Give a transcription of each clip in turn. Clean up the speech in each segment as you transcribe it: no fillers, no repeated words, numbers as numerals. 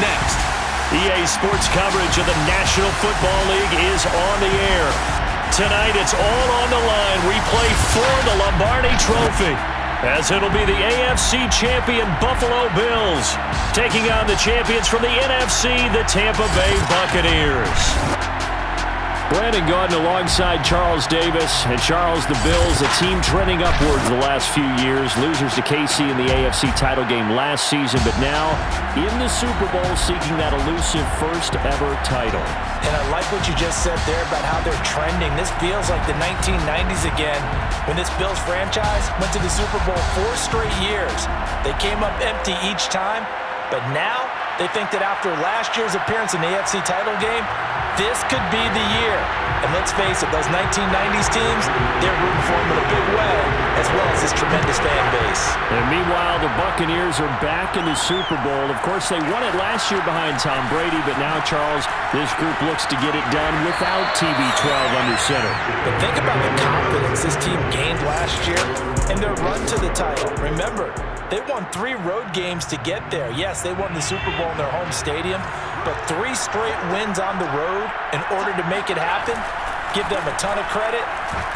next. EA Sports coverage of the National Football League is on the air. Tonight, it's all on the line. We play for the Lombardi Trophy, as it'll be the AFC champion Buffalo Bills taking on the champions from the NFC, the Tampa Bay Buccaneers. Brandon Gaudin alongside Charles Davis. And Charles, the Bills, a team trending upwards the last few years. Losers to KC in the AFC title game last season, but now in the Super Bowl seeking that elusive first-ever title. And I like what you just said there about how they're trending. This feels like the 1990s again when this Bills franchise went to the Super Bowl 4 straight years. They came up empty each time, but now they think that after last year's appearance in the AFC title game, this could be the year. And let's face it, those 1990s teams, they're rooting for them in a big way, as well as this tremendous fan base. And meanwhile, the Buccaneers are back in the Super Bowl. Of course, they won it last year behind Tom Brady, but now, Charles, this group looks to get it done without TB12 under center. But think about the confidence this team gained last year and their run to the title. Remember, they won 3 road games to get there. Yes, they won the Super Bowl in their home stadium, but 3 straight wins on the road in order to make it happen. Give them a ton of credit.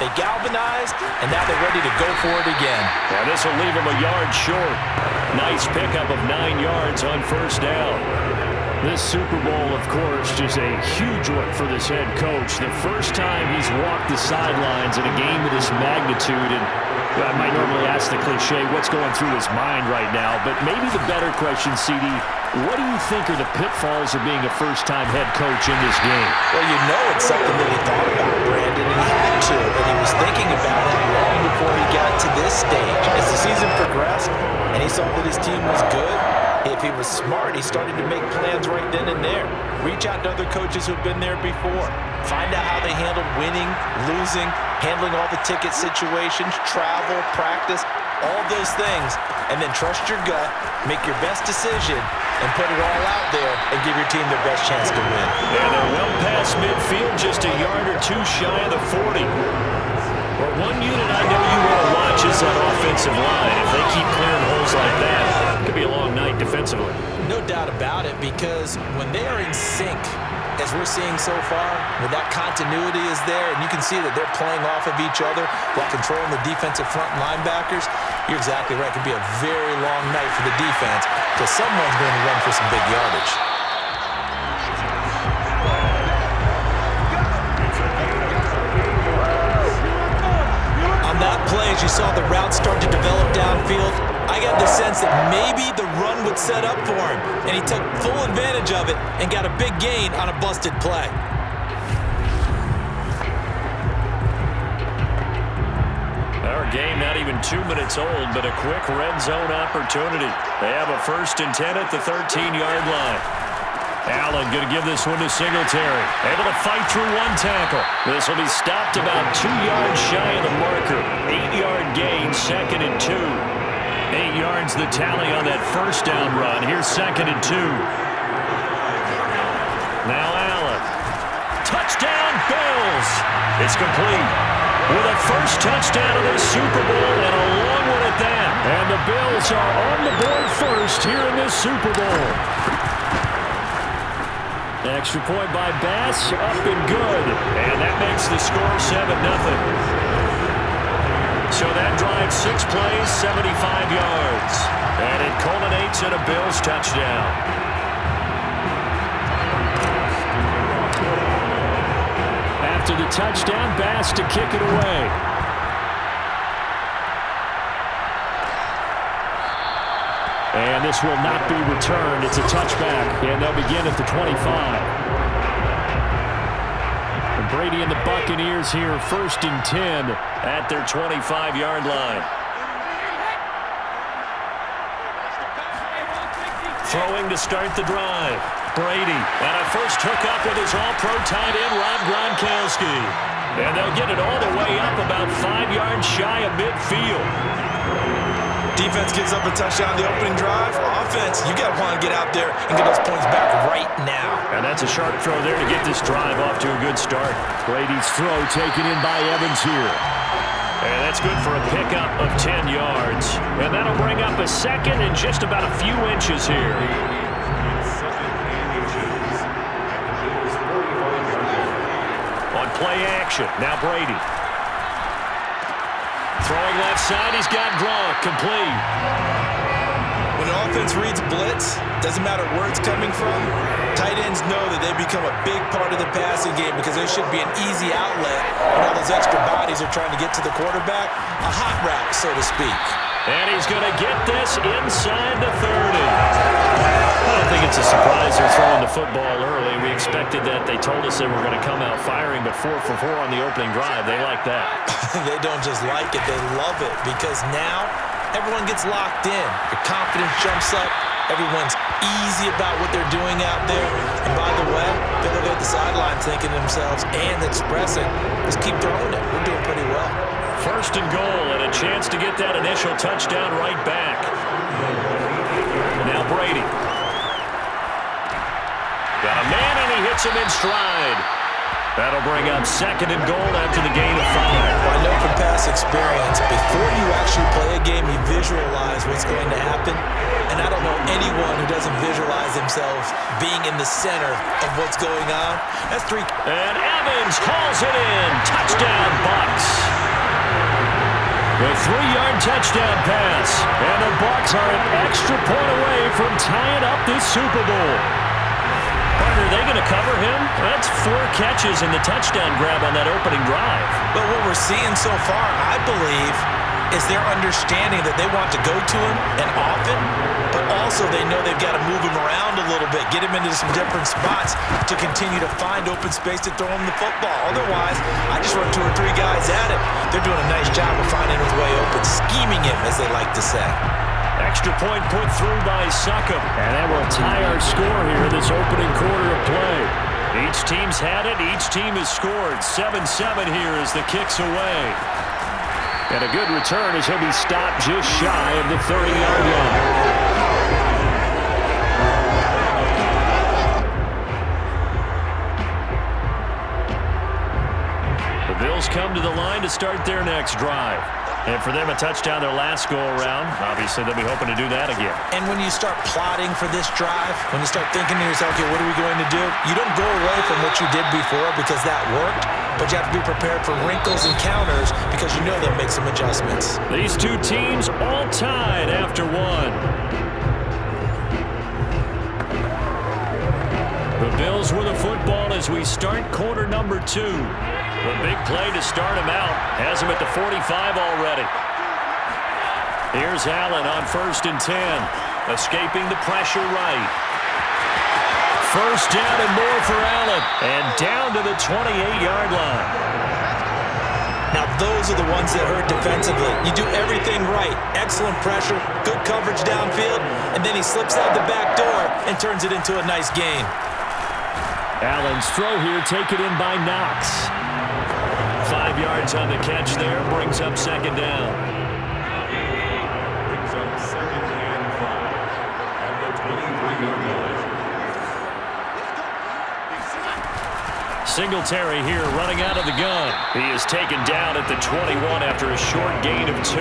They galvanized, and now they're ready to go for it again. Now this will leave them a yard short. Nice pickup of 9 yards on first down. This Super Bowl, of course, just a huge one for this head coach. The first time he's walked the sidelines in a game of this magnitude, and I might normally ask the cliche, what's going through his mind right now? But maybe the better question, CD, what do you think are the pitfalls of being a first-time head coach in this game? Well, you know it's something that he thought about, Brandon, and he had to, and he was thinking about it long before he got to this stage. As the season progressed and he saw that his team was good, if he was smart, he started to make plans right then and there. Reach out to other coaches who've been there before. Find out how they handled winning, losing, handling all the ticket situations, travel, practice, all those things. And then trust your gut, make your best decision, and put it all out there and give your team their best chance to win. And they're well past midfield, just a yard or two shy of the 40. Well, one unit I know you want to watch is that offensive line. If they keep clearing holes like that, it could be a long night defensively. No doubt about it, because when they are in sync, as we're seeing so far, when that continuity is there, and you can see that they're playing off of each other while controlling the defensive front linebackers, you're exactly right. It could be a very long night for the defense because someone's going to run for some big yardage. On that play, as you saw the route start to develop downfield, I got the sense that maybe the run would set up for him, and he took full advantage of it and got a big gain on a busted play. Our game not even 2 minutes old, but a quick red zone opportunity. They have a 1st and 10 at the 13-yard line. Allen going to give this one to Singletary. Able to fight through 1 tackle. This will be stopped about 2 yards shy of the marker. 8-yard gain, 2nd and 2. 8 yards the tally on that first down run. Here's 2nd and 2. Now Allen. Touchdown, Bills. It's complete. With a first touchdown of the Super Bowl and a long one at that. And the Bills are on the board first here in this Super Bowl. Extra point by Bass, up and good. And that makes the score 7-0. So that drives 6 plays, 75 yards. And it culminates in a Bills touchdown. After the touchdown, Bass to kick it away. And this will not be returned. It's a touchback, and they'll begin at the 25. And Brady and the Buccaneers here, 1st and 10 at their 25-yard line. Throwing to start the drive. Brady, and a first hookup with his all-pro tight end, Rob Gronkowski. And they'll get it all the way up about 5 yards shy of midfield. Defense gives up a touchdown the opening drive. Offense, you got to want to get out there and get those points back right now. And that's a sharp throw there to get this drive off to a good start. Brady's throw taken in by Evans here. And that's good for a pickup of 10 yards. And that'll bring up a 2nd and just about a few inches here. formation. Now Brady. Throwing left side, he's got Gronk, complete. When an offense reads blitz, doesn't matter where it's coming from, tight ends know that they become a big part of the passing game because there should be an easy outlet when all those extra bodies are trying to get to the quarterback. A hot route, so to speak. And he's going to get this inside the 30. I don't think it's a surprise they're throwing the football early. We expected that. They told us they were going to come out firing, but 4 for 4 on the opening drive. They like that. They don't just like it, they love it because now everyone gets locked in. Your confidence jumps up. Everyone's easy about what they're doing out there. And by the way, they're looking at the sideline thinking to themselves and expressing, let's keep throwing it. We're doing pretty well. First and goal and a chance to get that initial touchdown right back. Now Brady. Got a man and he hits him in stride. That'll bring up second and goal after the gain of 5. Well, I know from past experience, before you actually play a game, you visualize what's going to happen. And I don't know anyone who doesn't visualize themselves being in the center of what's going on. That's 3. And Evans hauls it in. Touchdown, Bucs. The 3-yard touchdown pass. And the Bucs are an extra point away from tying up this Super Bowl. Are they going to cover him? That's 4 catches and the touchdown grab on that opening drive. But what we're seeing so far, I believe, is their understanding that they want to go to him and often, but also they know they've got to move him around a little bit, get him into some different spots to continue to find open space to throw him the football. Otherwise, I just run 2 or 3 guys at it. They're doing a nice job of finding his way open, scheming him, as they like to say. Extra point put through by Succop. And that will tie our score here in this opening quarter of play. Each team's had it. Each team has scored. 7-7 here as the kick's away. And a good return as he'll be stopped just shy of the 30-yard line. The Bills come to the line to start their next drive. And for them, a touchdown their last go-around. Obviously, they'll be hoping to do that again. And when you start plotting for this drive, when you start thinking to yourself, okay, what are we going to do? You don't go away from what you did before because that worked, but you have to be prepared for wrinkles and counters because you know they'll make some adjustments. These two teams all tied after 1. The Bills with the football as we start quarter number 2. The big play to start him out. Has him at the 45 already. Here's Allen on 1st and 10. Escaping the pressure right. First down and more for Allen. And down to the 28-yard line. Now those are the ones that hurt defensively. You do everything right. Excellent pressure, good coverage downfield, and then he slips out the back door and turns it into a nice gain. Allen's throw here taken in by Knox. 5 yards on the catch there, brings up second down. Brings up second and 5 at the 23-yard line. Singletary here running out of the gun. He is taken down at the 21 after a short gain of 2.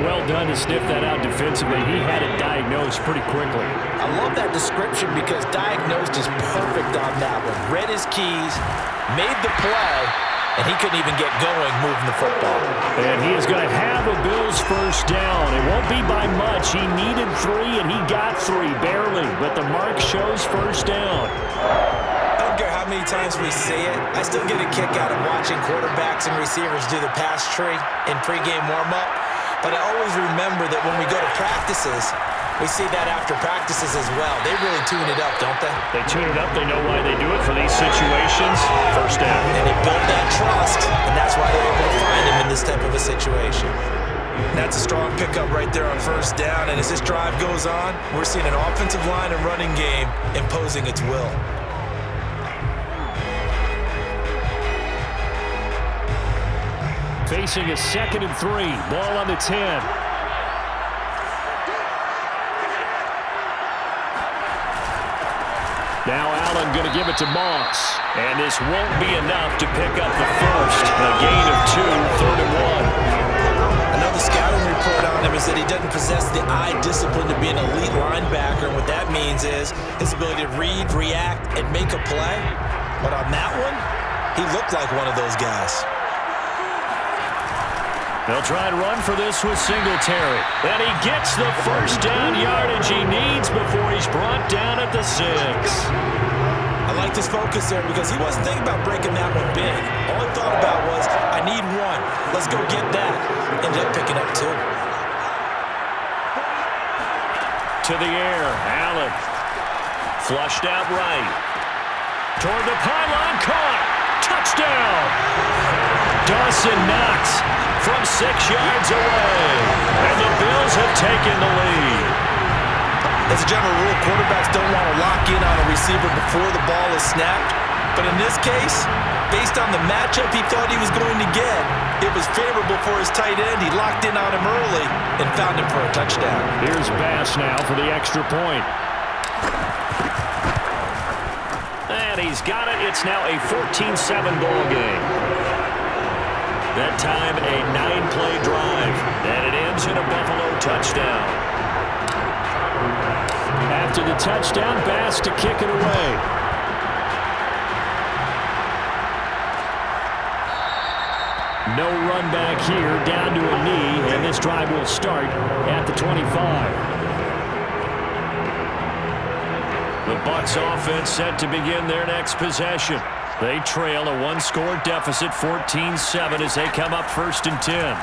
Well done to sniff that out defensively. He had it diagnosed pretty quickly. I love that description because diagnosed is perfect on that one. Read his keys, made the play, and he couldn't even get going moving the football. And he is going to have a Bills first down. It won't be by much. He needed 3, and he got 3, barely. But the mark shows first down. I don't care how many times we see it. I still get a kick out of watching quarterbacks and receivers do the pass tree in pregame warm-up. But I always remember that when we go to practices, we see that after practices as well. They really tune it up, don't they? They tune it up. They know why they do it for these situations. First down. And they build that trust, and that's why they're able to find him in this type of a situation. That's a strong pickup right there on first down. And as this drive goes on, we're seeing an offensive line and running game imposing its will. Facing a 2nd and 3. Ball on the 10. Now Allen going to give it to Moss. And this won't be enough to pick up the first. A gain of 2, 3rd and 1. Another scouting report on him is that he doesn't possess the eye discipline to be an elite linebacker. And what that means is his ability to read, react, and make a play. But on that one, he looked like one of those guys. They'll try and run for this with Singletary. And he gets the first down yardage he needs before he's brought down at the 6. I like this focus there because he wasn't thinking about breaking that one big. All he thought about was, I need one. Let's go get that. Ended up picking up 2. To the air, Allen. Flushed out right. Toward the pylon, caught. Touchdown. Dawson Knox from 6 yards away. And the Bills have taken the lead. As a general rule, quarterbacks don't want to lock in on a receiver before the ball is snapped. But in this case, based on the matchup he thought he was going to get, it was favorable for his tight end. He locked in on him early and found him for a touchdown. Here's Bass now for the extra point. And he's got it. It's now a 14-7 ball game. That time a 9-play drive. And it ends in a Buffalo touchdown. After the touchdown, Bass to kick it away. No run back here, down to a knee, and this drive will start at the 25. The Bucs offense set to begin their next possession. They trail a 1-score deficit, 14-7, as they come up 1st and 10.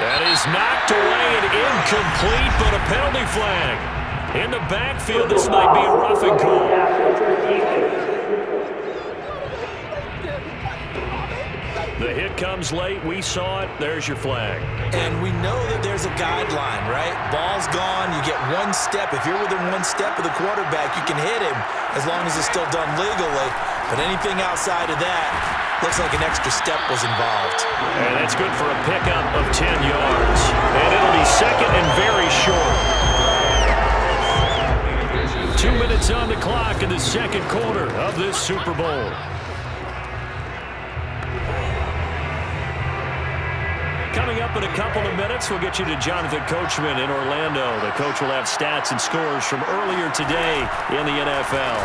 That is knocked away and incomplete, but a penalty flag. In the backfield, this might be a roughing call. The hit comes late. We saw it. There's your flag. And we know that there's a guideline, right? Ball's gone. You get 1 step. If you're within 1 step of the quarterback, you can hit him as long as it's still done legally. But anything outside of that, looks like an extra step was involved. And that's good for a pickup of 10 yards. And it'll be second and very short. 2 minutes on the clock in the second quarter of this Super Bowl. Coming up in a couple of minutes, we'll get you to Jonathan Coachman in Orlando. The coach will have stats and scores from earlier today in the NFL.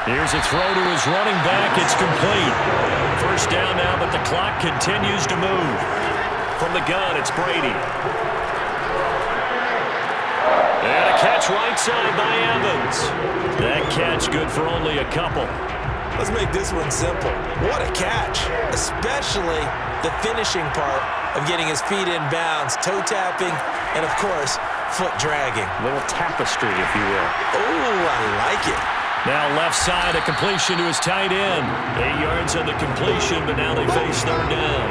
Here's a throw to his running back. It's complete. First down now, but the clock continues to move. From the gun, it's Brady. And a catch right side by Evans. That catch good for only a couple. Let's make this one simple. What a catch, especially the finishing part of getting his feet in bounds, toe tapping, and of course, foot dragging. Little tapestry, if you will. Oh, I like it. Now left side, a completion to his tight end. 8 yards on the completion, but now they face 3rd down.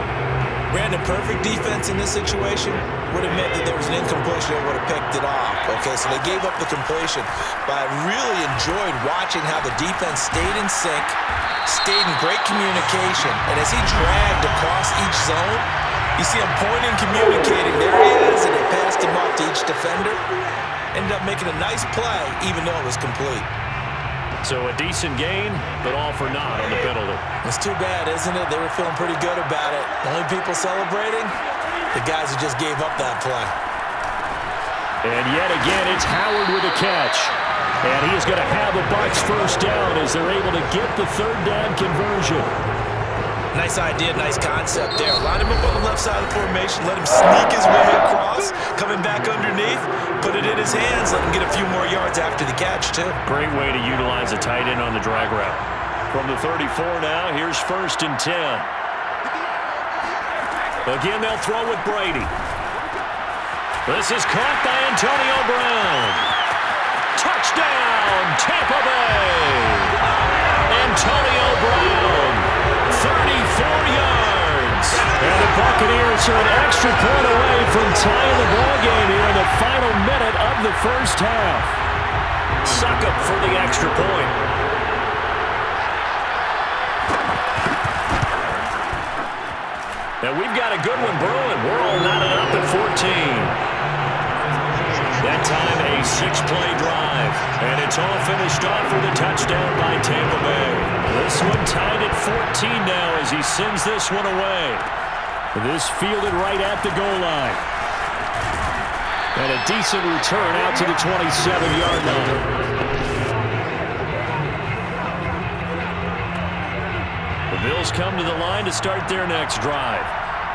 Brandon, perfect defense in this situation would have meant that there was an incompletion that would have picked it off. Okay, so they gave up the completion. But I really enjoyed watching how the defense stayed in sync, stayed in great communication, and as he dragged across each zone, you see him pointing, communicating. There he is, and they passed him off to each defender. Ended up making a nice play, even though it was complete. So a decent gain, but all for naught on the penalty. It's too bad, isn't it? They were feeling pretty good about it. The only people celebrating, the guys who just gave up that play. And yet again, it's Howard with a catch. And he is going to have the Bucs first down as they're able to get the 3rd down conversion. Nice idea, nice concept there. Line him up on the left side of the formation, let him sneak his way across, coming back underneath, put it in his hands, let him get a few more yards after the catch, too. Great way to utilize a tight end on the drag route. From the 34 now, here's 1st and 10. Again, they'll throw with Brady. This is caught by Antonio Brown. Touchdown, Tampa Bay. Antonio Brown, 34 yards. And the Buccaneers are an extra point away from tying the ball game here in the final minute of the first half. Suck up for the extra point. Now we've got a good one brewing. We're all knotted up at 14. That time a 6-play drive. And it's all finished off with a touchdown by Tampa Bay. This one tied at 14 now as he sends this one away. This fielded right at the goal line. And a decent return out to the 27-yard line. Bills come to the line to start their next drive.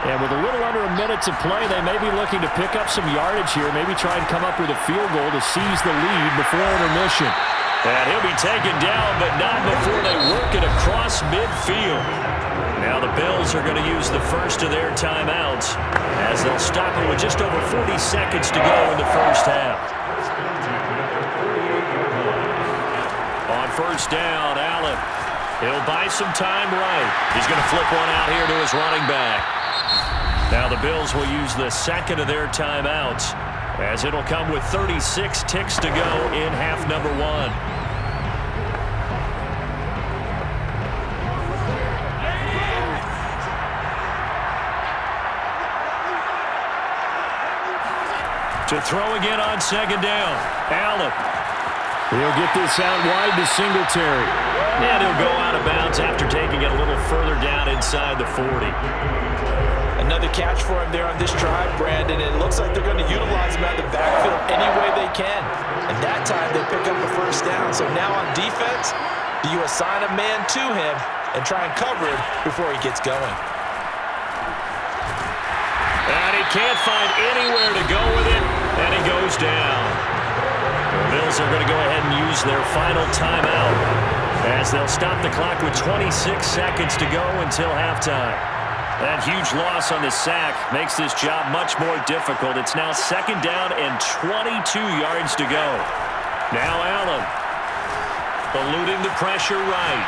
And with a little under a minute to play, they may be looking to pick up some yardage here, maybe try and come up with a field goal to seize the lead before intermission. And he'll be taken down, but not before they work it across midfield. Now the Bills are going to use the first of their timeouts as they'll stop it with just over 40 seconds to go in the first half. On first down, Allen. He'll buy some time right. He's going to flip one out here to his running back. Now the Bills will use the second of their timeouts as it'll come with 36 ticks to go in half number one. To throw again on second down. Allen. He'll get this out wide to Singletary. And he'll go out of bounds after taking it a little further down inside the 40. Another catch for him there on this drive, Brandon. And it looks like they're going to utilize him out of the backfield any way they can. And that time they pick up a first down. So now on defense, do you assign a man to him and try and cover him before he gets going? And he can't find anywhere to go with it. And he goes down. The Bills are going to go ahead and use their final timeout as they'll stop the clock with 26 seconds to go until halftime. That huge loss on the sack makes this job much more difficult. It's now second down and 22 yards to go. Now Allen eluding the pressure right.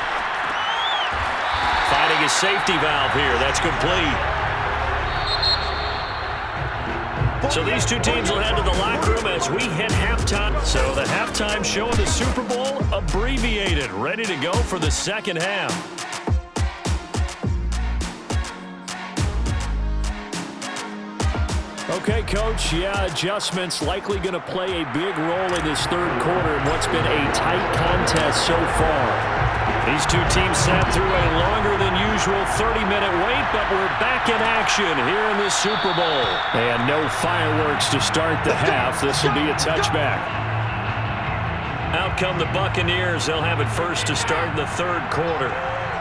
Finding his safety valve here. That's complete. So these two teams will head to the locker room as we hit halftime. So the halftime show of the Super Bowl abbreviated, ready to go for the second half. Okay, Coach, adjustments likely going to play a big role in this third quarter in what's been a tight contest so far. These two teams sat through a longer than usual 30-minute wait, but we're back in action here in the Super Bowl. And no fireworks to start the half. This will be a touchback. Out come the Buccaneers. They'll have it first to start in the third quarter.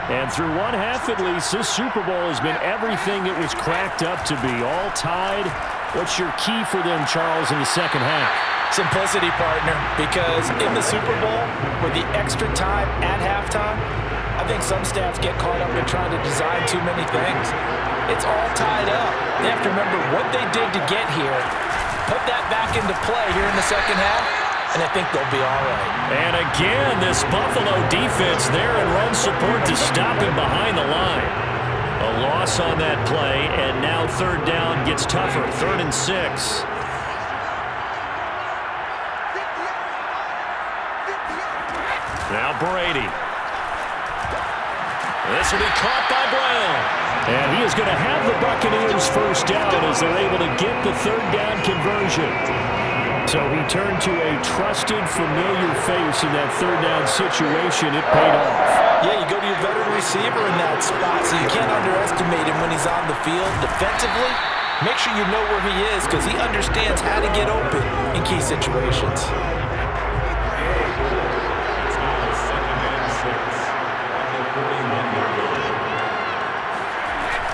And through one half at least, this Super Bowl has been everything it was cracked up to be. All tied. What's your key for them, Charles, in the second half? Simplicity, partner, because in the Super Bowl, with the extra time at halftime, I think some staffs get caught up in trying to design too many things. It's all tied up. They have to remember what they did to get here, put that back into play here in the second half, and I think they'll be all right. And again, this Buffalo defense there in run support to stop him behind the line. A loss on that play, and now third down gets tougher. 3rd and 6. Now Brady. This will be caught by Brown. And he is going to have the Buccaneers first down as they're able to get the third down conversion. So he turned to a trusted, familiar face in that third down situation. It paid off. Yeah, you go to your veteran receiver in that spot, so you can't underestimate him when he's on the field. Defensively, make sure you know where he is because he understands how to get open in key situations.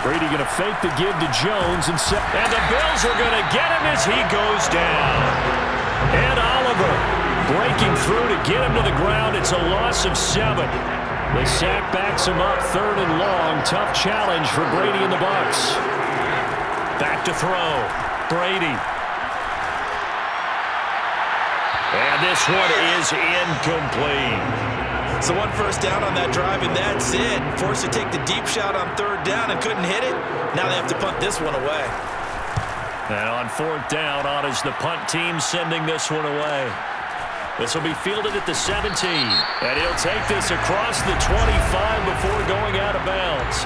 Brady going to fake the give to Jones and the Bills are going to get him as he goes down. And Oliver breaking through to get him to the ground. It's a loss of 7. The sack backs him up 3rd and long. Tough challenge for Brady and the Bucs. Back to throw. Brady. And this one is incomplete. So one first down on that drive, and that's it. Forced to take the deep shot on third down and couldn't hit it. Now they have to punt this one away. And on 4th down, on is the punt team sending this one away. This will be fielded at the 17. And he'll take this across the 25 before going out of bounds.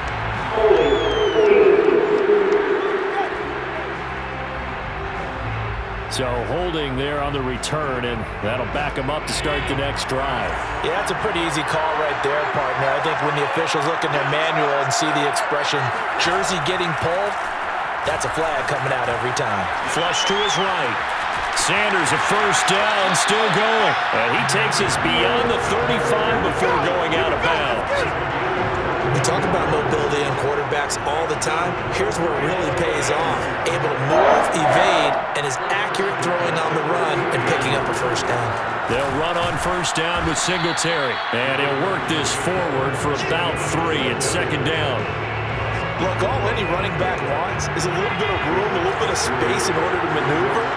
So holding there on the return, and that'll back him up to start the next drive. Yeah, that's a pretty easy call right there, partner. I think when the officials look in their manual and see the expression, jersey getting pulled, that's a flag coming out every time. Flush to his right. Sanders a first down, still going. And he takes us beyond the 35 before going out of bounds. We talk about about mobility on quarterbacks all the time. Here's where it really pays off. Able to move, evade, and is accurate throwing on the run and picking up a first down. They'll run on first down with Singletary. And he'll work this forward for about 3 at second down. Look, all any running back wants is a little bit of room, a little bit of space in order to maneuver.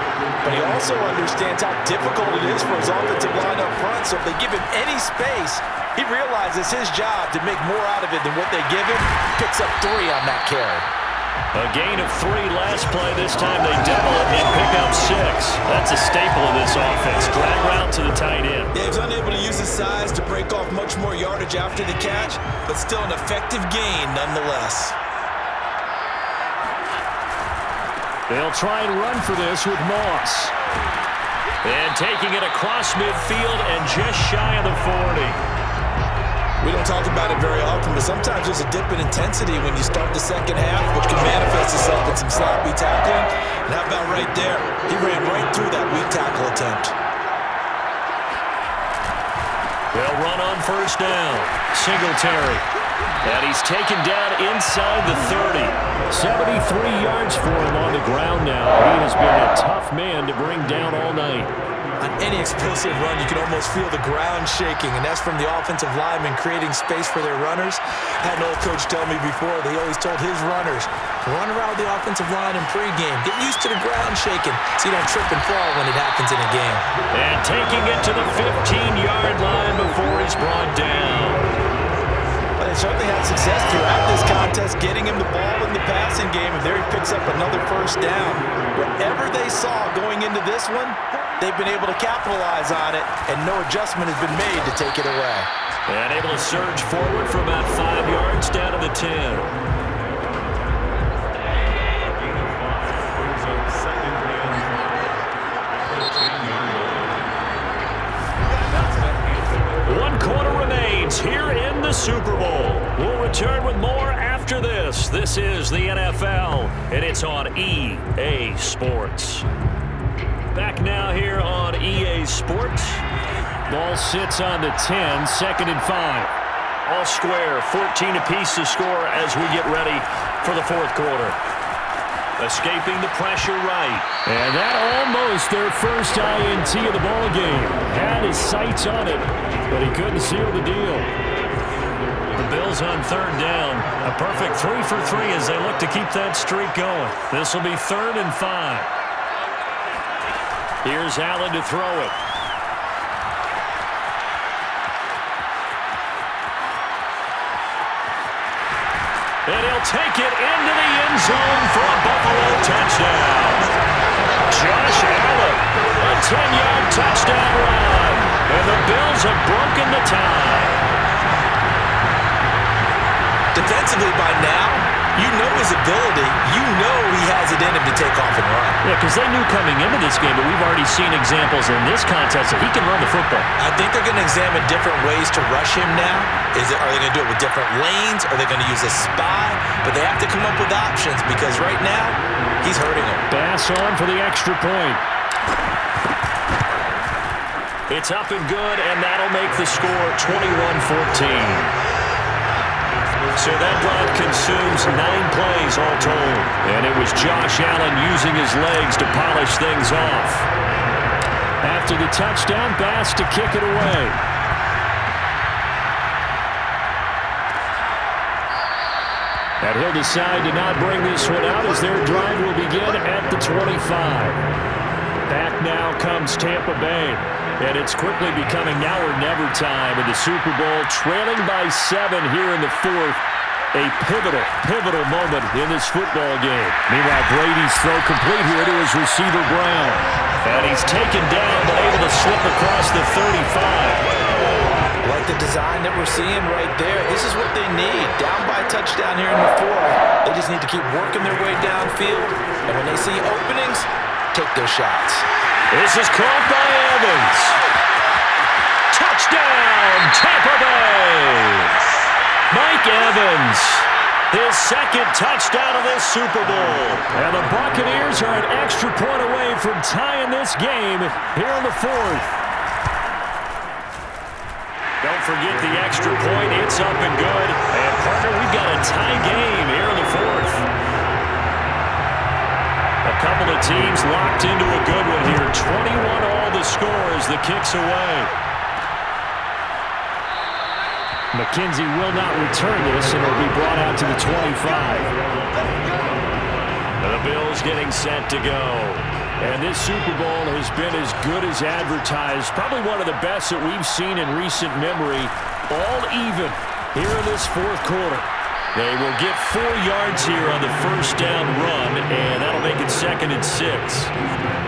But he also understands how difficult it is for his offensive line up front. So if they give him any space, he realizes his job to make more out of it than what they give him. Picks up 3 on that carry. A gain of 3 last play. This time they double it and pick up 6. That's a staple of this offense. Drag route to the tight end. Yeah, he was unable to use his size to break off much more yardage after the catch, but still an effective gain nonetheless. They'll try and run for this with Moss. And taking it across midfield and just shy of the 40. We don't talk about it very often, but sometimes there's a dip in intensity when you start the second half, which can manifest itself in some sloppy tackling. And how about right there? He ran right through that weak tackle attempt. They'll run on first down. Singletary. And he's taken down inside the 30. 73 yards for him on the ground now. He has been a tough man to bring down all night. On any explosive run, you can almost feel the ground shaking, and that's from the offensive linemen creating space for their runners. I had an old coach tell me before, they always told his runners, run around the offensive line in pregame. Get used to the ground shaking so you don't trip and fall when it happens in a game. And taking it to the 15-yard line before he's brought down. But they certainly had success throughout this contest, getting him the ball in the passing game, and there he picks up another first down. Whatever they saw going into this one, they've been able to capitalize on it, and no adjustment has been made to take it away. And able to surge forward for about 5 yards down to the 10. One quarter remains here in the Super Bowl. We'll return with more after this. This is the NFL, and it's on EA Sports. Back now here on EA Sports. Ball sits on the 10, 2nd and 5. All square, 14 apiece to score as we get ready for the 4th quarter. Escaping the pressure right. And that almost their first INT of the ball game. Had his sights on it, but he couldn't seal the deal. The Bills on 3rd down. A perfect 3 for 3 as they look to keep that streak going. This will be 3rd and 5. Here's Allen to throw it. And he'll take it into the end zone for a Buffalo touchdown. Josh Allen, a 10-yard touchdown run. And the Bills have broken the tie. Defensively by now, you know his ability. You know he has it in him to take off and run. Yeah, because they knew coming into this game, but we've already seen examples in this contest that he can run the football. I think they're going to examine different ways to rush him now. Are they going to do it with different lanes? Are they going to use a spy? But they have to come up with options because right now, he's hurting him. Pass on for the extra point. It's up and good, and that'll make the score 21-14. So that drive consumes 9 plays all told. And it was Josh Allen using his legs to polish things off. After the touchdown, Bass to kick it away. And he'll decide to not bring this one out as their drive will begin at the 25. Back now comes Tampa Bay. And it's quickly becoming now or never time in the Super Bowl, trailing by 7 here in the 4th. A pivotal moment in this football game. Meanwhile, Brady's throw complete here to his receiver, Brown. And he's taken down, but able to slip across the 35. Like the design that we're seeing right there, this is what they need. Down by a touchdown here in the 4th. They just need to keep working their way downfield. And when they see openings, take their shots. This is caught by Evans. Touchdown, Tampa Bay. Mike Evans, his 2nd touchdown of this Super Bowl. And the Buccaneers are an extra point away from tying this game here in the 4th. Don't forget the extra point. It's up and good. And, partner, we've got a tie game here in the fourth. A couple of teams locked into a good one here. 21 all the score as the kick's away. McKenzie will not return this, and it'll be brought out to the 25. The Bills getting set to go. And this Super Bowl has been as good as advertised. Probably one of the best that we've seen in recent memory. All even here in this fourth quarter. They will get 4 yards here on the first down run, and that'll make it 2nd and 6.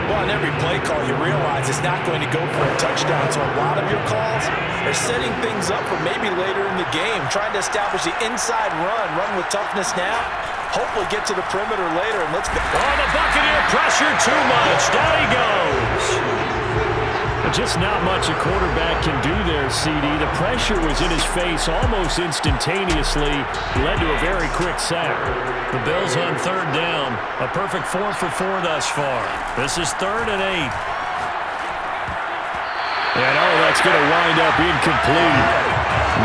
Well, on every play call, you realize it's not going to go for a touchdown. So a lot of your calls are setting things up for maybe later in the game, trying to establish the inside run with toughness now. Hopefully get to the perimeter later, and let's go. Oh, the Buccaneer pressure too much. Down he goes. Just not much a quarterback can do there, CD. The pressure was in his face almost instantaneously. Led to a very quick sack. The Bills on 3rd down. A perfect 4 for 4 thus far. This is 3rd and 8. And oh, that's going to wind up incomplete.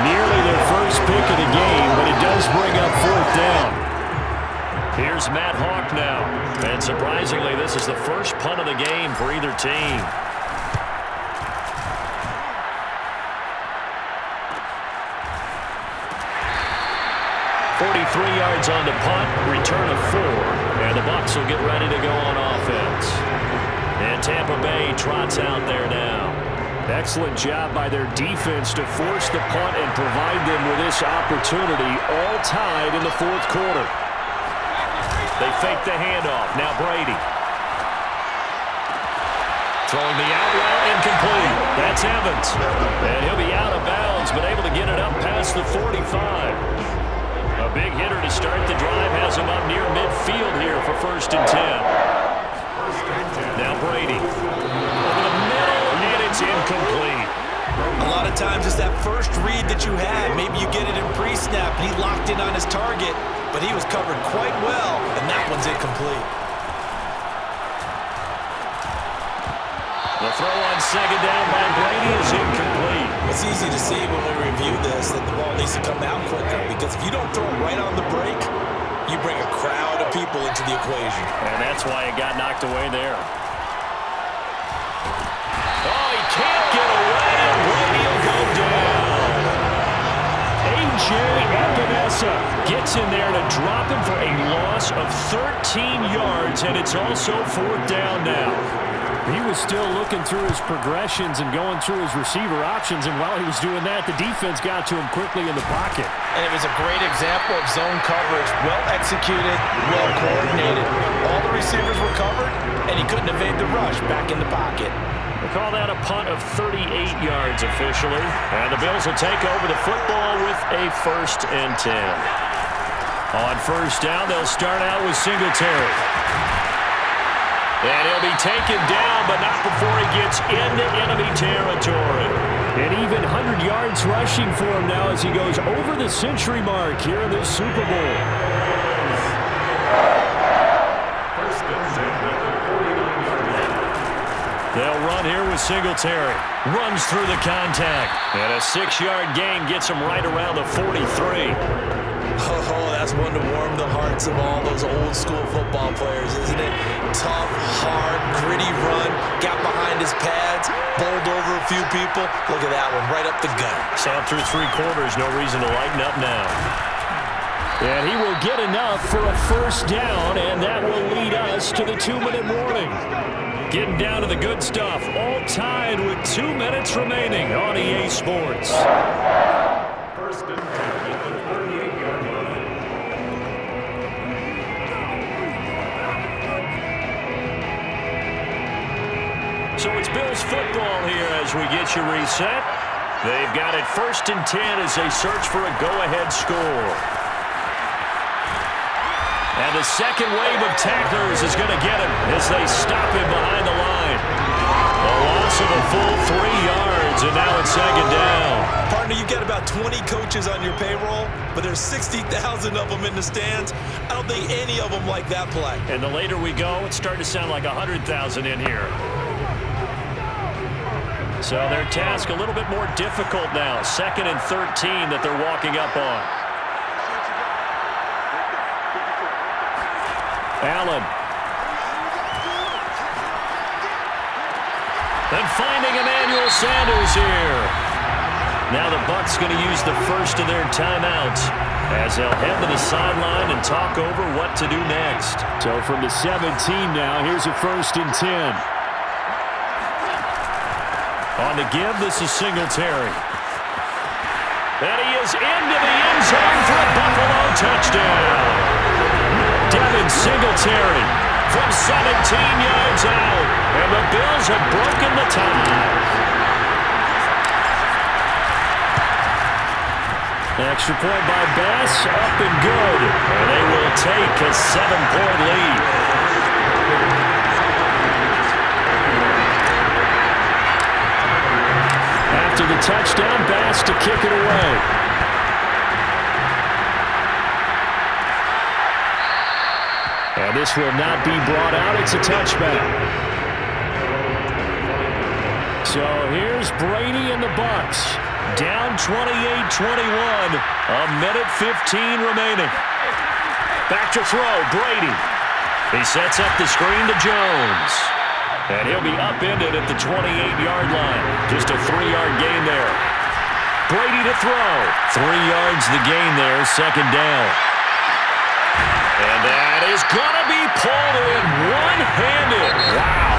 Nearly their first pick of the game, but it does bring up 4th down. Here's Matt Hawk now. And surprisingly, this is the first punt of the game for either team. Yards on the punt, return of 4, and the Bucs will get ready to go on offense. And Tampa Bay trots out there now. Excellent job by their defense to force the punt and provide them with this opportunity, all tied in the fourth quarter. They fake the handoff. Now Brady. Throwing the out route, incomplete. That's Evans. And he'll be out of bounds, but able to get it up past the 45. A big hitter to start the drive has him up near midfield here for 1st and 10. Now Brady. Over the middle, and it's incomplete. A lot of times it's that first read that you had. Maybe you get it in pre-snap, and he locked in on his target, but he was covered quite well, and that one's incomplete. The throw on 2nd down by Brady is incomplete. It's easy to see when we review this that the ball needs to come out quicker, because if you don't throw it right on the break, you bring a crowd of people into the equation. And that's why it got knocked away there. Oh, he can't get away, and Brady will go down. A.J. Epinesa gets in there to drop him for a loss of 13 yards, and it's also 4th down now. He was still looking through his progressions and going through his receiver options, and while he was doing that, the defense got to him quickly in the pocket. And it was a great example of zone coverage. Well executed, well coordinated. All the receivers were covered, and he couldn't evade the rush back in the pocket. We'll call that a punt of 38 yards officially. And the Bills will take over the football with a 1st and 10. On 1st down, they'll start out with Singletary. And he'll be taken down, but not before he gets into enemy territory. And even 100 yards rushing for him now as he goes over the century mark here in this Super Bowl. They'll run here with Singletary. Runs through the contact. And a 6-yard gain gets him right around the 43. Oh, that's one to warm the hearts of all those old-school football players, isn't it? Tough, hard, gritty run, got behind his pads, bowled over a few people. Look at that one, right up the gut. Saw through 3 quarters, no reason to lighten up now. And he will get enough for a 1st down, and that will lead us to the 2-minute warning. Getting down to the good stuff, all tied with 2 minutes remaining on EA Sports. 1st and 10 at the 38-yard line. So it's Bills football here as we get you reset. They've got it 1st and 10 as they search for a go-ahead score. And the second wave of tacklers is going to get him as they stop him behind the line. A loss of a full 3 yards, and now it's 2nd down. Partner, you got about 20 coaches on your payroll, but there's 60,000 of them in the stands. I don't think any of them like that play. And the later we go, it's starting to sound like 100,000 in here. So their task a little bit more difficult now. 2nd and 13 that they're walking up on. Allen. And finding Emmanuel Sanders here. Now the Bucs going to use the first of their timeouts as they'll head to the sideline and talk over what to do next. So from the 17 now, here's a 1st and 10. On the give, this is Singletary. And he is into the end zone for a Buffalo touchdown. Devin Singletary from 17 yards out. And the Bills have broken the tie. Extra point by Bass, up and good. And they will take a 7-point lead. After the touchdown, Bass to kick it away. And this will not be brought out. It's a touchback. So here's Brady and the Bucs. Down 28-21. A minute 15 remaining. Back to throw, Brady. He sets up the screen to Jones. And he'll be upended at the 28-yard line. Just a 3-yard gain there. Brady to throw. 3 yards the gain there, 2nd down. And that is going to be pulled in one-handed. Wow.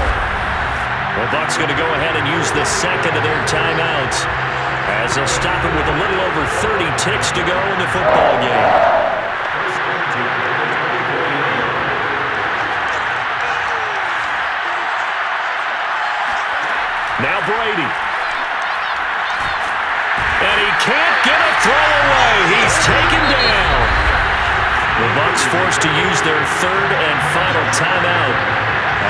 The Bucs going to go ahead and use the 2nd of their timeouts as they'll stop it with a little over 30 ticks to go in the football game. Now Brady. And he can't get a throw away. He's taken down. The Bucs forced to use their 3rd and final timeout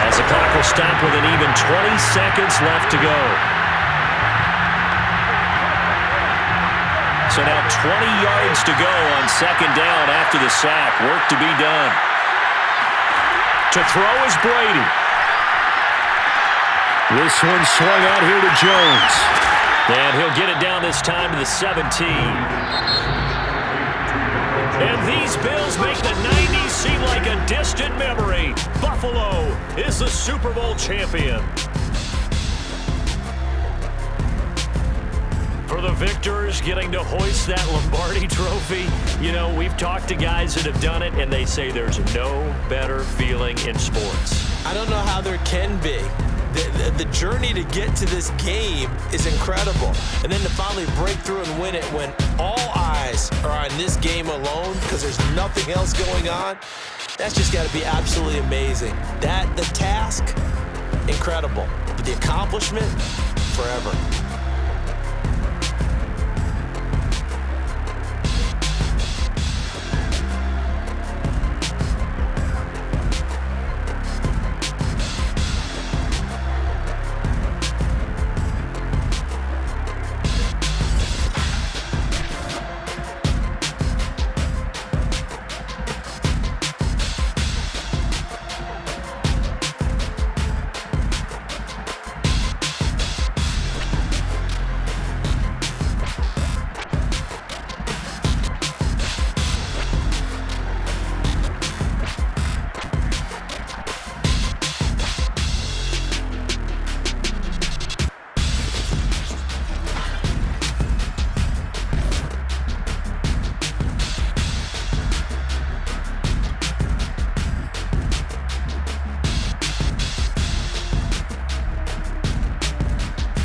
as the clock will stop with an even 20 seconds left to go. So now 20 yards to go on 2nd down after the sack. Work to be done. To throw is Brady. This one swung out here to Jones. And he'll get it down this time to the 17. And these Bills make the 90s seem like a distant memory. Buffalo is the Super Bowl champion. For the victors getting to hoist that Lombardi trophy, you know, we've talked to guys that have done it, and they say there's no better feeling in sports. I don't know how there can be. The journey to get to this game is incredible. And then to finally break through and win it when all eyes are on this game alone because there's nothing else going on, that's just got to be absolutely amazing. The task, incredible. But the accomplishment, forever.